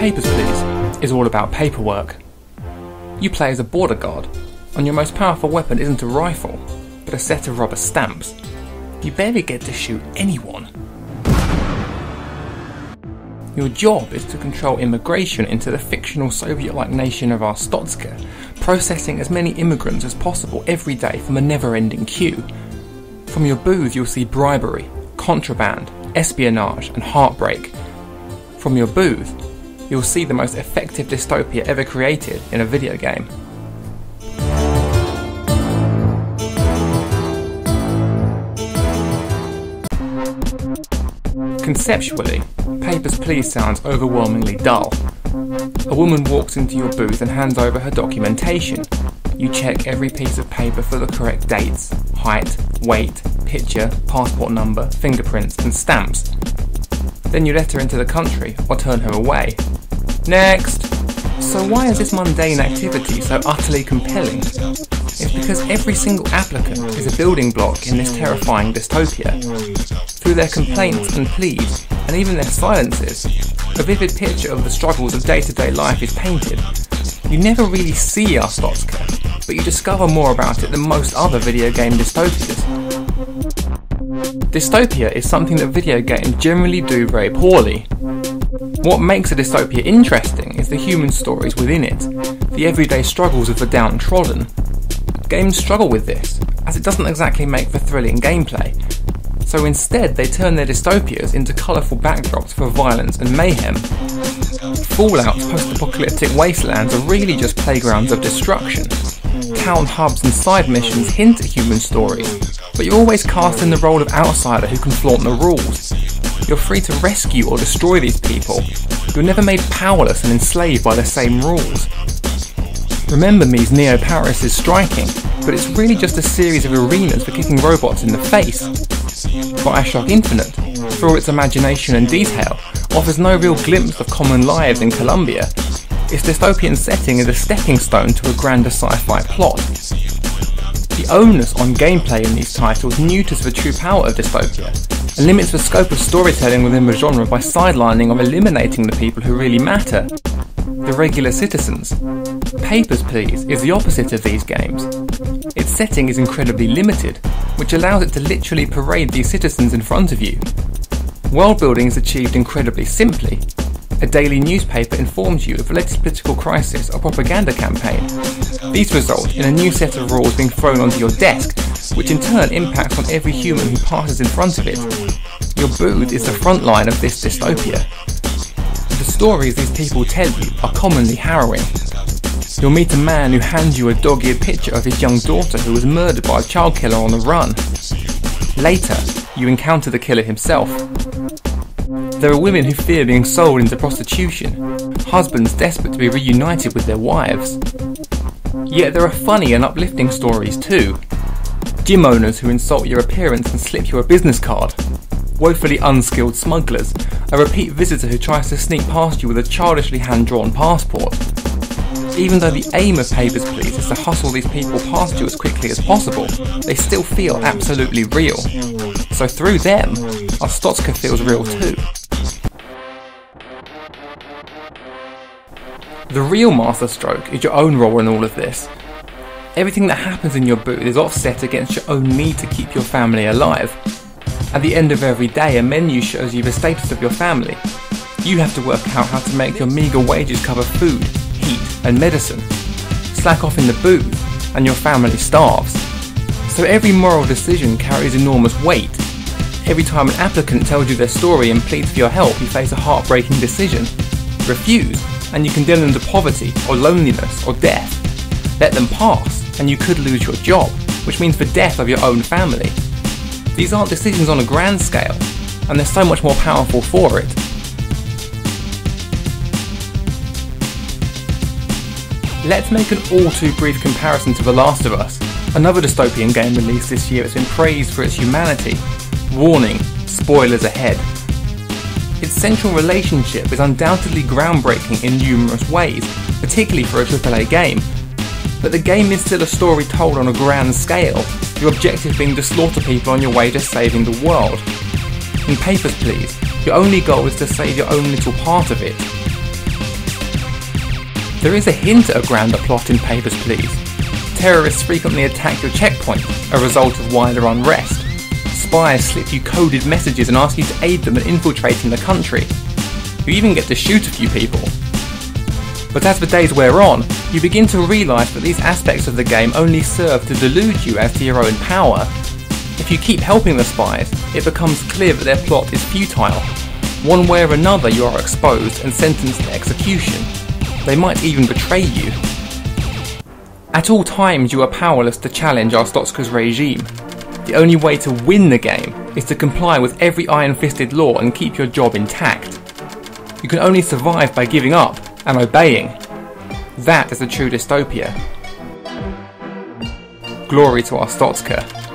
Papers, Please is all about paperwork. You play as a border guard, and your most powerful weapon isn't a rifle, but a set of rubber stamps. You barely get to shoot anyone. Your job is to control immigration into the fictional Soviet-like nation of Arstotzka, processing as many immigrants as possible every day from a never-ending queue. From your booth you'll see bribery, contraband, espionage and heartbreak. From your booth, you'll see the most effective dystopia ever created in a video game. Conceptually, Papers, Please sounds overwhelmingly dull. A woman walks into your booth and hands over her documentation. You check every piece of paper for the correct dates, height, weight, picture, passport number, fingerprints and stamps. Then you let her into the country or turn her away. Next! So why is this mundane activity so utterly compelling? It's because every single applicant is a building block in this terrifying dystopia. Through their complaints and pleas, and even their silences, a vivid picture of the struggles of day-to-day life is painted. You never really see Arstotzka, but you discover more about it than most other video game dystopias. Dystopia is something that video games generally do very poorly. What makes a dystopia interesting is the human stories within it, the everyday struggles of the downtrodden. Games struggle with this, as it doesn't exactly make for thrilling gameplay, so instead they turn their dystopias into colourful backdrops for violence and mayhem. Fallout's post-apocalyptic wastelands are really just playgrounds of destruction. Town hubs and side missions hint at human stories, but you're always cast in the role of outsider who can flaunt the rules. You're free to rescue or destroy these people. You're never made powerless and enslaved by the same rules. Remember Me's Neo Paris is striking, but it's really just a series of arenas for kicking robots in the face. Bioshock Infinite, for all its imagination and detail, offers no real glimpse of common lives in Colombia. Its dystopian setting is a stepping stone to a grander sci-fi plot. The onus on gameplay in these titles neuters the true power of dystopia, and limits the scope of storytelling within the genre by sidelining or eliminating the people who really matter, the regular citizens. Papers, Please is the opposite of these games. Its setting is incredibly limited, which allows it to literally parade these citizens in front of you. World building is achieved incredibly simply. A daily newspaper informs you of the latest political crisis or propaganda campaign. These result in a new set of rules being thrown onto your desk, which in turn impacts on every human who passes in front of it. Your booth is the front line of this dystopia. The stories these people tell you are commonly harrowing. You'll meet a man who hands you a dog-eared picture of his young daughter who was murdered by a child killer on the run. Later, you encounter the killer himself. There are women who fear being sold into prostitution, husbands desperate to be reunited with their wives. Yet there are funny and uplifting stories too. Gym owners who insult your appearance and slip you a business card. Woefully unskilled smugglers, a repeat visitor who tries to sneak past you with a childishly hand-drawn passport. Even though the aim of Papers, Please is to hustle these people past you as quickly as possible, they still feel absolutely real. So through them, Arstotzka feels real too. The real masterstroke is your own role in all of this. Everything that happens in your booth is offset against your own need to keep your family alive. At the end of every day, a menu shows you the status of your family. You have to work out how to make your meagre wages cover food, heat and medicine. Slack off in the booth and your family starves. So every moral decision carries enormous weight. Every time an applicant tells you their story and pleads for your help, you face a heartbreaking decision. Refuse, and you condemn them to poverty or loneliness or death. Let them pass, and you could lose your job, which means the death of your own family. These aren't decisions on a grand scale, and they're so much more powerful for it. Let's make an all too brief comparison to The Last of Us, another dystopian game released this year that's been praised for its humanity. Warning, spoilers ahead. Its central relationship is undoubtedly groundbreaking in numerous ways, particularly for a AAA game. But the game is still a story told on a grand scale, your objective being to slaughter people on your way to saving the world. In Papers, Please, your only goal is to save your own little part of it. There is a hint at a grander plot in Papers, Please. Terrorists frequently attack your checkpoint, a result of wider unrest. Spies slip you coded messages and ask you to aid them in infiltrating the country. You even get to shoot a few people. But as the days wear on, you begin to realise that these aspects of the game only serve to delude you as to your own power. If you keep helping the spies, it becomes clear that their plot is futile. One way or another you are exposed and sentenced to execution. They might even betray you. At all times you are powerless to challenge Arstotzka's regime. The only way to win the game is to comply with every iron-fisted law and keep your job intact. You can only survive by giving up and obeying. That is a true dystopia. Glory to Arstotzka.